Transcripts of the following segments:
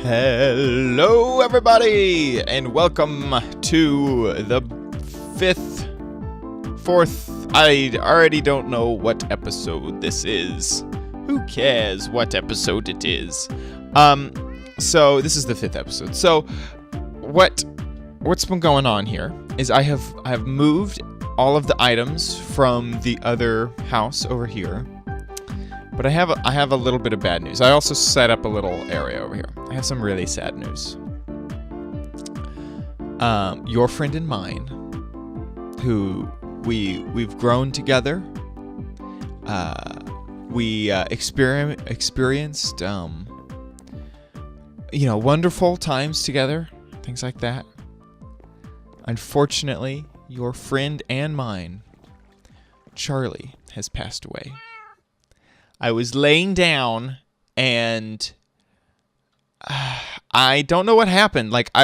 Hello everybody, and welcome to the fourth, I already don't know what episode this is. Who cares what episode it is? So this is the 5th episode. So what's been going on here is I have moved all of the items from the other house over here. But I have a little bit of bad news. I also set up a little area over here. I have some really sad news. Your friend and mine, who we've grown together. We experienced wonderful times together, things like that. Unfortunately, your friend and mine, Charlie, has passed away. I was laying down and I don't know what happened. Like I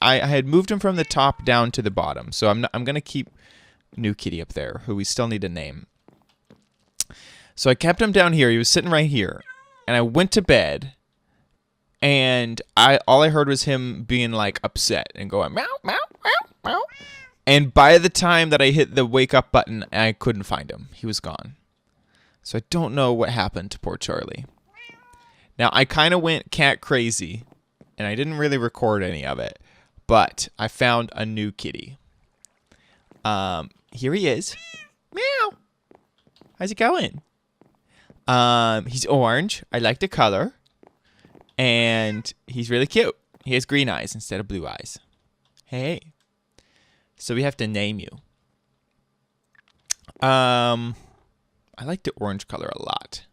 had moved him from the top down to the bottom. So I'm going to keep New Kitty up there, who we still need to name. So I kept him down here. He was sitting right here. And I went to bed and all I heard was him being like upset and going meow meow meow meow. And by the time that I hit the wake up button, I couldn't find him. He was gone. So I don't know what happened to poor Charlie. Now, I kind of went cat crazy, and I didn't really record any of it, but I found a new kitty. Here he is. Meow. How's it going? He's orange. I like the color. And he's really cute. He has green eyes instead of blue eyes. Hey. So we have to name you. I like the orange color a lot.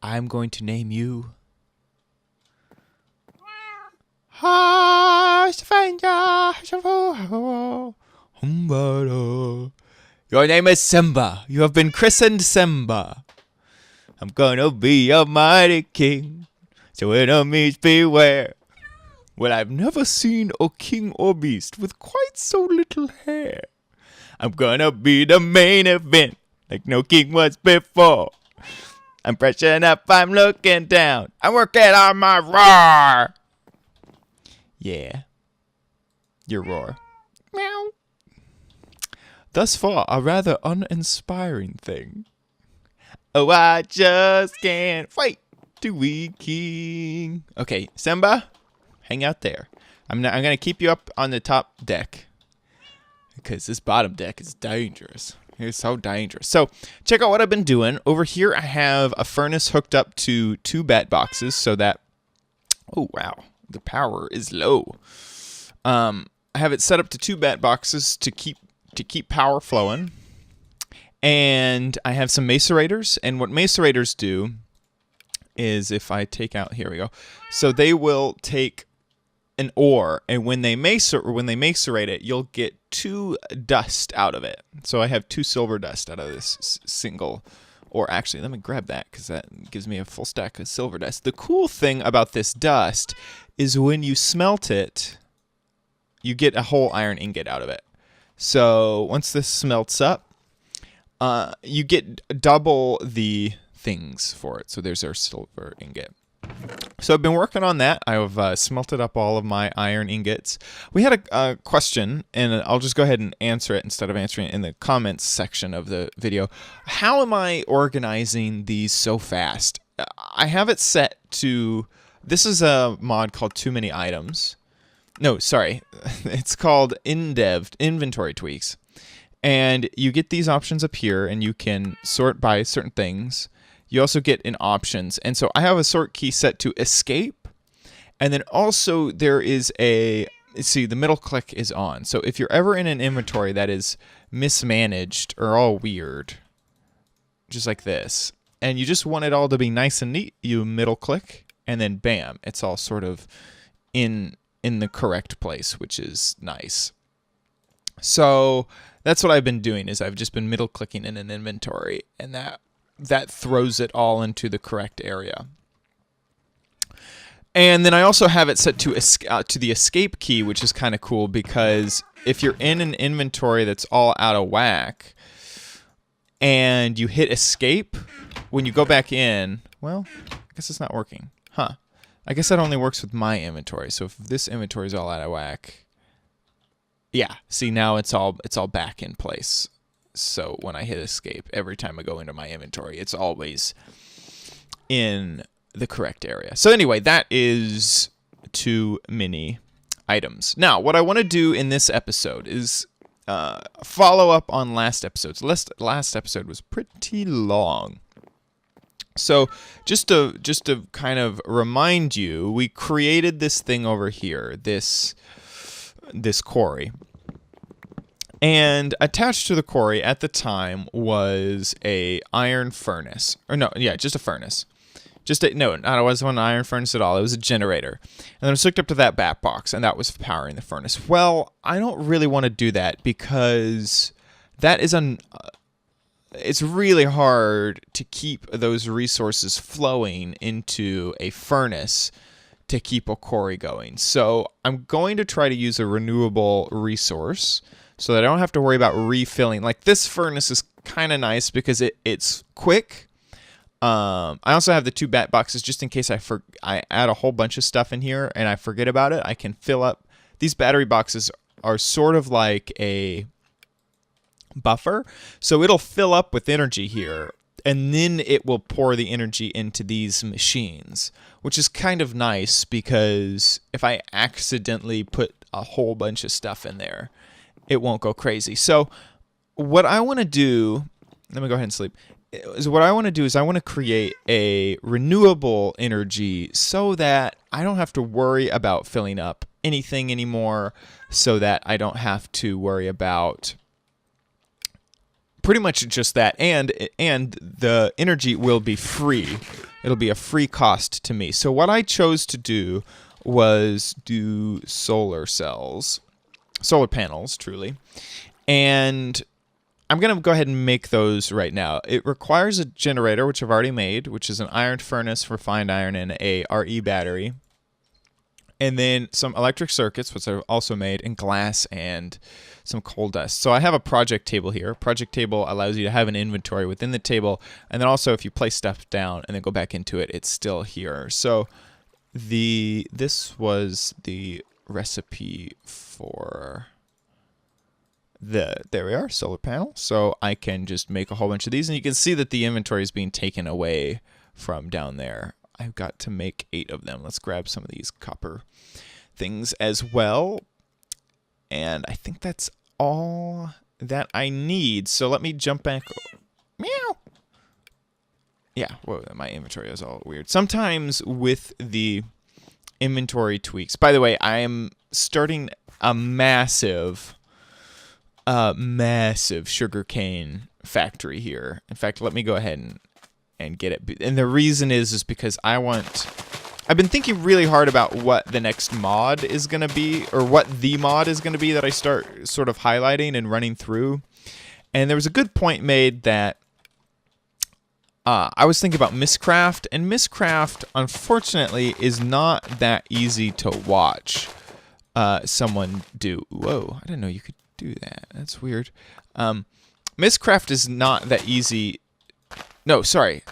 I'm going to name you. Your name is Simba. You have been christened Simba. I'm gonna be your mighty king. So enemies beware. Well, I've never seen a king or beast with quite so little hair. I'm gonna be the main event, like no king was before. I'm pressing up, I'm looking down. I'm working on my roar. Yeah. Your roar. Meow. Thus far, a rather uninspiring thing. Oh, I just can't wait to be king. Okay, Simba, hang out there. I'm gonna keep you up on the top deck. Because this bottom deck is dangerous. It's so dangerous. So, check out what I've been doing. Over here, I have a furnace hooked up to 2 bat boxes so that... Oh, wow. The power is low. I have it set up to 2 bat boxes to keep power flowing. And I have some macerators. And what macerators do is if I take out... Here we go. So, they will take an ore, and when they macerate it, you'll get 2 dust out of it. So I have 2 silver dust out of this single ore. Actually, let me grab that because that gives me a full stack of silver dust. The cool thing about this dust is when you smelt it, you get a whole iron ingot out of it. So once this smelts up, you get double the things for it. So there's our silver ingot. So I've been working on that. I've smelted up all of my iron ingots. We had a question, and I'll just go ahead and answer it instead of answering it in the comments section of the video. How am I organizing these so fast? I have it set to... This is a mod called Too Many Items. No, sorry. It's called Inventory Tweaks. And you get these options up here, and you can sort by certain things. You also get in options. And so I have a sort key set to escape. And then also there is a, see, the middle click is on. So if you're ever in an inventory that is mismanaged or all weird, just like this, and you just want it all to be nice and neat, you middle click and then bam, it's all sort of in the correct place, which is nice. So that's what I've been doing is I've just been middle clicking in an inventory, and that throws it all into the correct area. And then I also have it set to the escape key, which is kind of cool because if you're in an inventory that's all out of whack and you hit escape, when you go back in, well, I guess it's not working. Huh. I guess that only works with my inventory. So if this inventory is all out of whack, yeah. See, now it's all back in place. So when I hit escape, every time I go into my inventory, it's always in the correct area. So anyway, that is too many items. Now, what I want to do in this episode is follow up on last episodes. Last episode was pretty long. So just to kind of remind you, we created this thing over here, this quarry. And attached to the quarry at the time was a iron furnace. Or no, yeah, just a furnace. No, it wasn't an iron furnace at all. It was a generator. And then it was hooked up to that bat box, and that was powering the furnace. Well, I don't really want to do that because that is it's really hard to keep those resources flowing into a furnace to keep a quarry going. So I'm going to try to use a renewable resource so that I don't have to worry about refilling. Like, this furnace is kind of nice because it's quick. I also have the 2 bat boxes just in case I add a whole bunch of stuff in here and I forget about it. I can fill up. These battery boxes are sort of like a buffer, so it'll fill up with energy here, and then it will pour the energy into these machines, which is kind of nice because if I accidentally put a whole bunch of stuff in there, it won't go crazy. So what I want to do, let me go ahead and sleep. What I want to do is I want to create a renewable energy so that I don't have to worry about filling up anything anymore, so that I don't have to worry about pretty much just that, and the energy will be free. It'll be a free cost to me. So what I chose to do was do solar panels, truly, and I'm going to go ahead and make those right now. It requires a generator, which I've already made, which is an iron furnace, refined iron, and a RE battery. And then some electric circuits, which I've also made, and glass and some coal dust. So I have a project table here. Project table allows you to have an inventory within the table. And then also if you place stuff down and then go back into it, it's still here. So this was the recipe for there we are, solar panel. So I can just make a whole bunch of these, and you can see that the inventory is being taken away from down there. I've got to make 8 of them. Let's grab some of these copper things as well. And I think that's all that I need. So let me jump back. Meow. Yeah, whoa, my inventory is all weird. Sometimes with the inventory tweaks. By the way, I am starting a massive sugarcane factory here. In fact, let me go ahead and get it. And the reason is because I've been thinking really hard about what the next mod is going to be, or what the mod is going to be that I start sort of highlighting and running through. And there was a good point made that I was thinking about Mistcraft, and Mistcraft, unfortunately, is not that easy to watch someone do. Whoa, I didn't know you could do that. That's weird. Mistcraft is not that easy. No, sorry.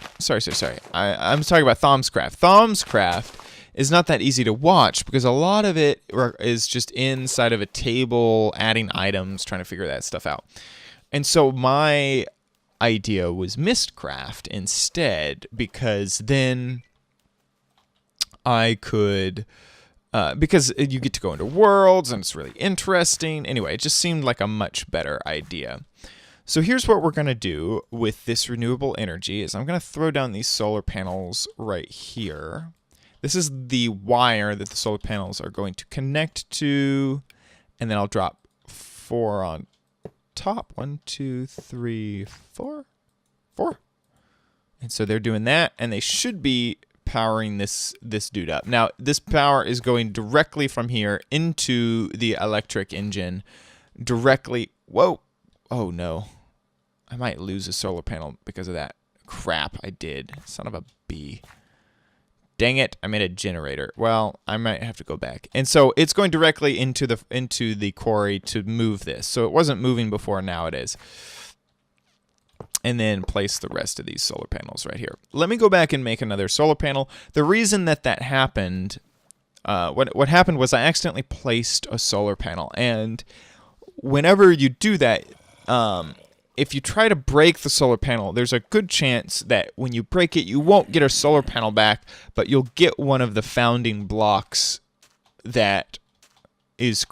I'm talking about Thomscraft. Thomscraft is not that easy to watch because a lot of it is just inside of a table, adding items, trying to figure that stuff out. And so my idea was Mistcraft instead, because then I could... because you get to go into worlds and it's really interesting. Anyway, it just seemed like a much better idea. So here's what we're going to do with this renewable energy is I'm going to throw down these solar panels right here. This is the wire that the solar panels are going to connect to, and then I'll drop 4 on top. 1, 2, 3, 4. 4. And so they're doing that, and they should be powering this dude up. Now, this power is going directly from here into the electric engine directly. Whoa. Oh, no. I might lose a solar panel because of that. Crap, I did. Son of a bee. Dang it, I made a generator. Well, I might have to go back. And so it's going directly into the quarry to move this. So it wasn't moving before, now it is. and then place the rest of these solar panels right here. Let me go back and make another solar panel. The reason that happened, what happened was I accidentally placed a solar panel, and whenever you do that, if you try to break the solar panel, there's a good chance that when you break it, you won't get a solar panel back, but you'll get one of the founding blocks that is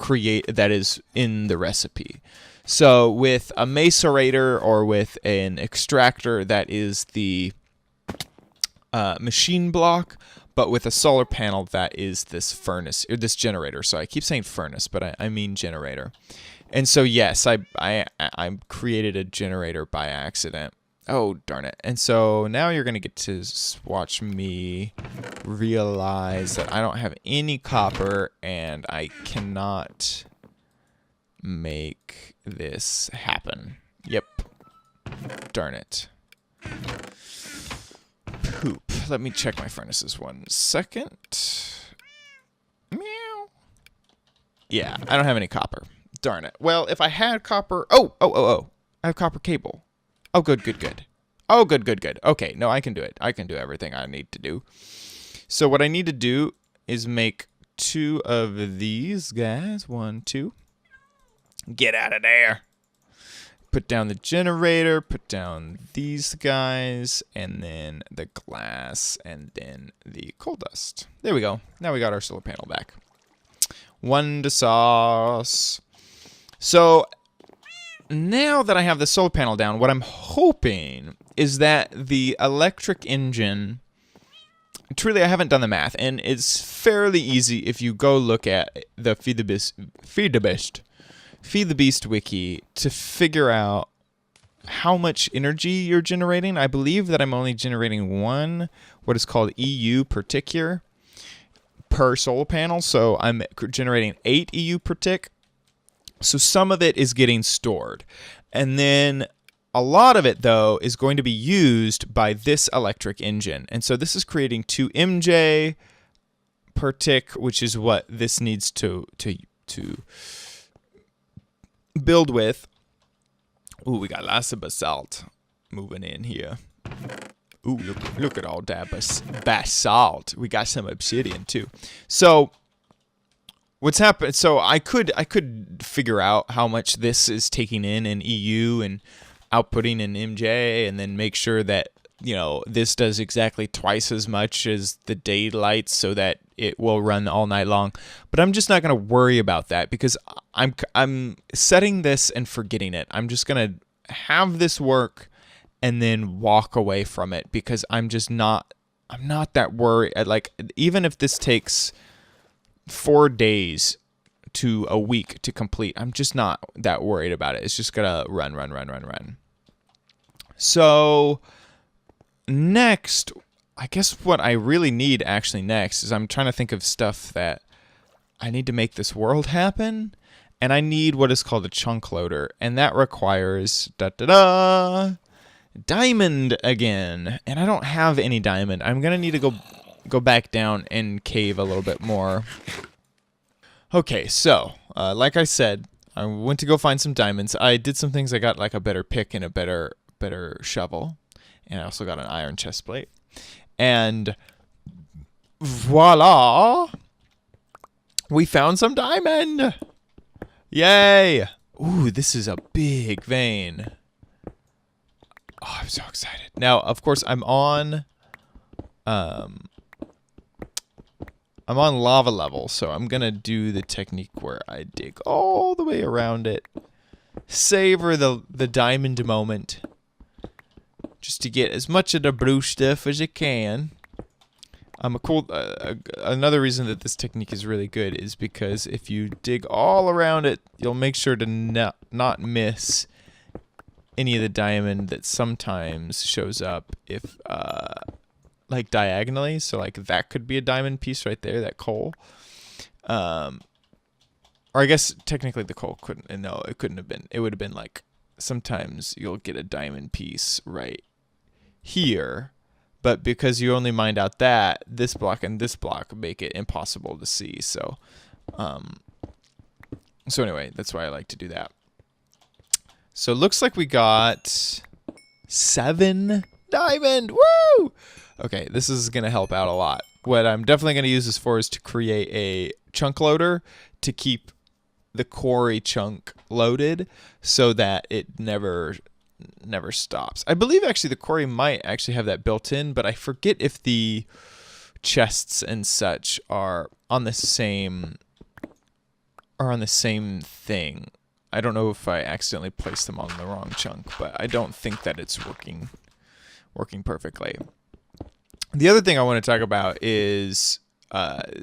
in the recipe. So with a macerator or with an extractor, that is the machine block, but with a solar panel, that is this furnace, or this generator. So I keep saying furnace, but I mean generator. And so yes, I created a generator by accident. Oh, darn it. And so now you're going to get to watch me realize that I don't have any copper and I cannot make this happen. Yep. Darn it. Poop. Let me check my furnaces 1 second. Meow. Yeah, I don't have any copper. Darn it. Well, if I had copper... Oh. I have copper cable. Oh, good. Oh, good. Okay, no, I can do it. I can do everything I need to do. So what I need to do is make 2 of these guys. 1, 2. Get out of there. Put down the generator, put down these guys, and then the glass, and then the coal dust. There we go. Now we got our solar panel back. Wonder sauce. So now that I have the solar panel down, what I'm hoping is that the electric engine, truly I haven't done the math, and it's fairly easy if you go look at the Feed the Beast wiki to figure out how much energy you're generating. I believe that I'm only generating what is called EU per tick here per solar panel, so I'm generating 8 EU per tick. So some of it is getting stored. And then a lot of it, though, is going to be used by this electric engine. And so this is creating 2 MJ per tick, which is what this needs to build with. Ooh, we got lots of basalt moving in here. Ooh, look at all that basalt. We got some obsidian, too. So... what's happened? So I could figure out how much this is taking in EU and outputting in MJ, and then make sure that this does exactly twice as much as the daylight, so that it will run all night long. But I'm just not going to worry about that because I'm setting this and forgetting it. I'm just going to have this work and then walk away from it because I'm not that worried. Like, even if this takes 4 days to a week to complete, I'm just not that worried about it. It's just gonna run. So next, I guess what I really need actually next is I'm trying to think of stuff that I need to make this world happen, and I need what is called a chunk loader, and that requires diamond again, and I don't have any diamond. I'm gonna need to go back down and cave a little bit more. Okay, so like I said, I went to go find some diamonds. I did some things. I got like a better pick and a better shovel, and I also got an iron chest plate. And voila, we found some diamond. Yay! Ooh, this is a big vein. Oh, I'm so excited. Now, of course, I'm on lava level, so I'm gonna do the technique where I dig all the way around it. Savor the diamond moment. Just to get as much of the blue stuff as you can. Another reason that this technique is really good is because if you dig all around it, you'll make sure to not miss any of the diamond that sometimes shows up if like diagonally. So like that could be a diamond piece right there, that coal. Or I guess technically the coal couldn't. No, it couldn't have been. It would have been like sometimes you'll get a diamond piece right here, but because you only mined out this block and this block make it impossible to see. So anyway, that's why I like to do that. So it looks like we got 7 diamond. Woo! Okay, this is going to help out a lot. What I'm definitely going to use this for is to create a chunk loader to keep the quarry chunk loaded so that it never stops. I believe actually the quarry might actually have that built in, but I forget if the chests and such are on the same thing. I don't know if I accidentally placed them on the wrong chunk, but I don't think that it's working perfectly. The other thing I want to talk about is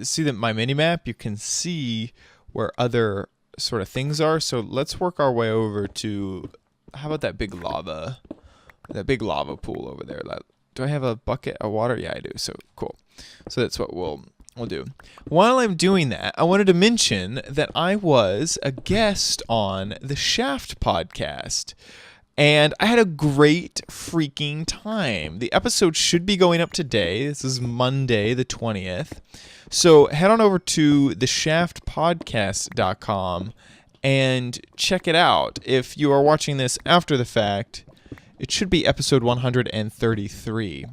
see that my mini map, you can see where other sort of things are. So let's work our way over to, how about that big lava pool over there? Do I have a bucket of water? Yeah, I do. So cool. So that's what we'll do. While I'm doing that, I wanted to mention that I was a guest on the Shaft podcast. And I had a great freaking time. The episode should be going up today. This is Monday the 20th. So head on over to theshaftpodcast.com and check it out. If you are watching this after the fact, it should be episode 133.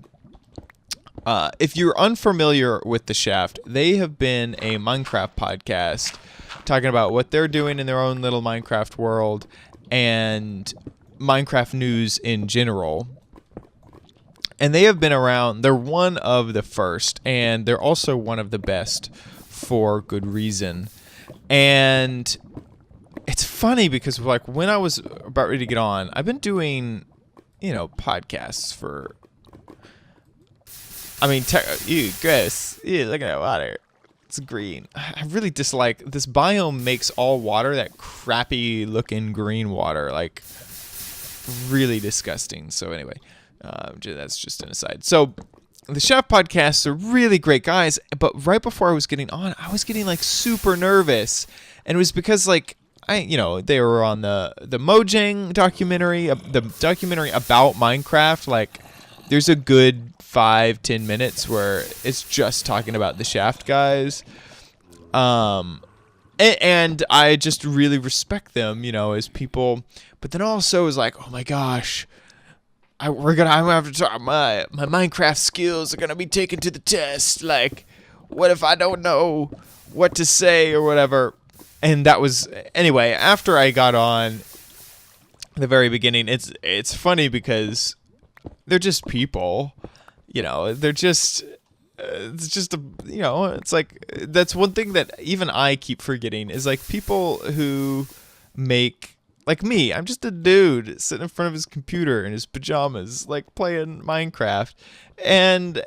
If you're unfamiliar with The Shaft, they have been a Minecraft podcast talking about what they're doing in their own little Minecraft world and Minecraft news in general. And they have been around. They're one of the first, and they're also one of the best for good reason. And it's funny because like when I was about ready to get on, I've been doing, podcasts for, Chris, look at that water. It's green. I really dislike this biome. Makes all water that crappy looking green water, like really disgusting. So anyway, that's just an aside. So the Chef podcasts are really great guys, but right before I was getting on, I was getting like super nervous, and it was because like they were on the Mojang documentary, the documentary about Minecraft. Like there's a good 5-10 minutes where it's just talking about the Shaft guys. And I just really respect them, as people. But then also is like, oh my gosh, I'm gonna have to talk. My Minecraft skills are gonna be taken to the test. Like, what if I don't know what to say or whatever? And that was anyway. After I got on the very beginning, it's funny because they're just people. They're just. It's just it's like that's one thing that even I keep forgetting is like people who make like me. I'm just a dude sitting in front of his computer in his pajamas, like playing Minecraft, and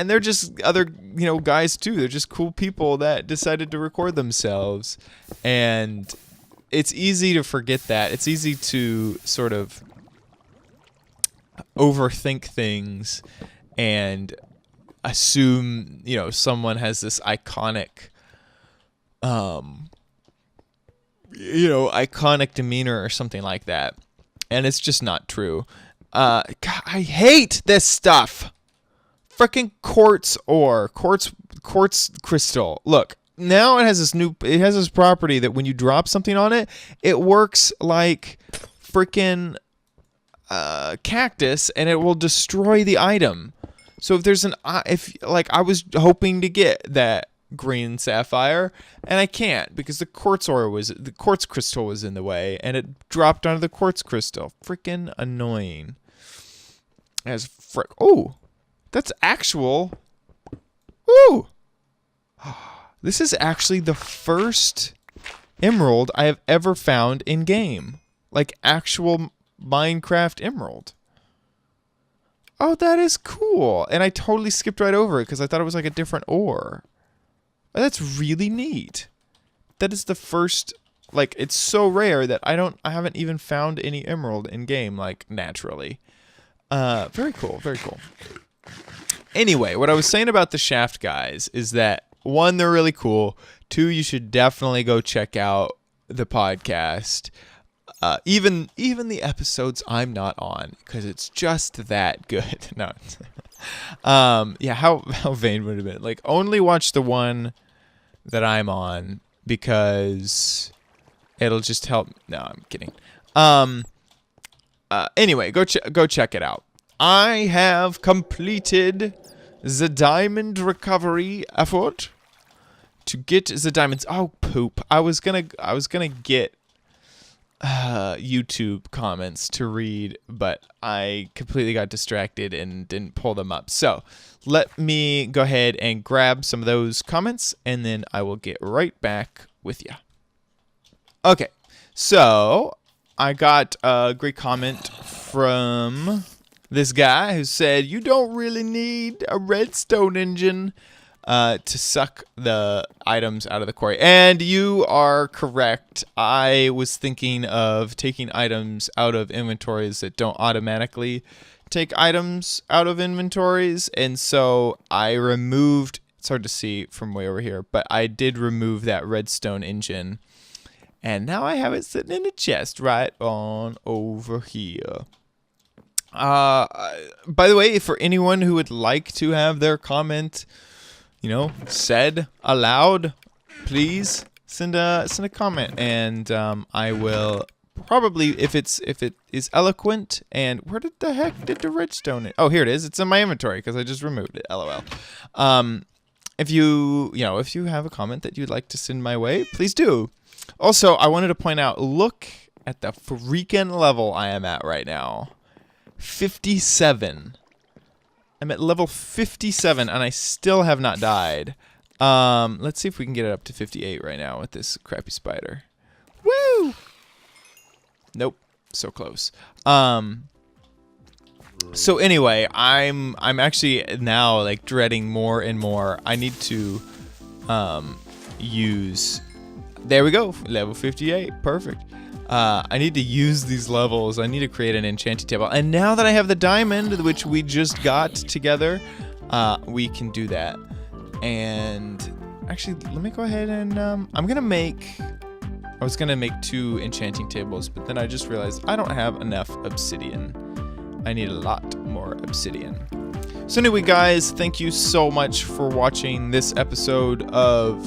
they're just other guys too. They're just cool people that decided to record themselves, and it's easy to forget that. It's easy to sort of overthink things and assume someone has this iconic iconic demeanor or something like that, and it's just not true. God, I hate this stuff. Freaking quartz ore, quartz crystal. Look, now it has this property that when you drop something on it, it works like freaking cactus, and it will destroy the item. So if there's I was hoping to get that green sapphire, and I can't because the quartz crystal was in the way, and it dropped onto the quartz crystal. Freaking annoying. Oh, that's actual. Ooh, this is actually the first emerald I have ever found in game, like actual Minecraft emerald. Oh, that is cool. And I totally skipped right over it because I thought it was like a different ore. Oh, that's really neat. That is the first, like, it's so rare that I haven't even found any emerald in game, like, naturally. Very cool, very cool. Anyway, what I was saying about the Shaft guys is that, one, they're really cool. Two, you should definitely go check out the podcast. Even the episodes I'm not on, because it's just that good. No, yeah. How vain would it have been? Like, only watch the one that I'm on because it'll just help. No, I'm kidding. anyway, go check it out. I have completed the diamond recovery effort to get the diamonds. Oh, poop. I was gonna get YouTube comments to read, but I completely got distracted and didn't pull them up. So let me go ahead and grab some of those comments, and then I will get right back with you. Okay, so I got a great comment from this guy who said, you don't really need a redstone engine to suck the items out of the quarry. And you are correct. I was thinking of taking items out of inventories that don't automatically take items out of inventories. And so I removed, it's hard to see from way over here, but I did remove that redstone engine. And now I have it sitting in a chest right on over here. By the way, for anyone who would like to have their comment, you know, said aloud, please send a comment, and I will probably, if it is eloquent. And where did the heck did the redstone? Oh, here it is. It's in my inventory because I just removed it. LOL. If you have a comment that you'd like to send my way, please do. Also, I wanted to point out, look at the freaking level I am at right now. 57. I'm at level 57 and I still have not died. Let's see if we can get it up to 58 right now with this crappy spider. Woo! Nope, so close. So anyway, I'm actually now like dreading more and more. I need to use, there we go, level 58, perfect. I need to use these levels. I need to create an enchanting table. And now that I have the diamond, which we just got together, we can do that. And actually, let me go ahead and I was gonna make 2 enchanting tables, but then I just realized I don't have enough obsidian. I need a lot more obsidian. So anyway, guys, thank you so much for watching this episode of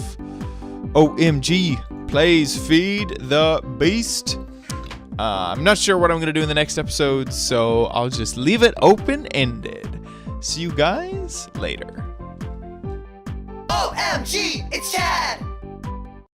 OMG Plays Feed the Beast. I'm not sure what I'm going to do in the next episode, so I'll just leave it open-ended. See you guys later. OMG, it's Chad!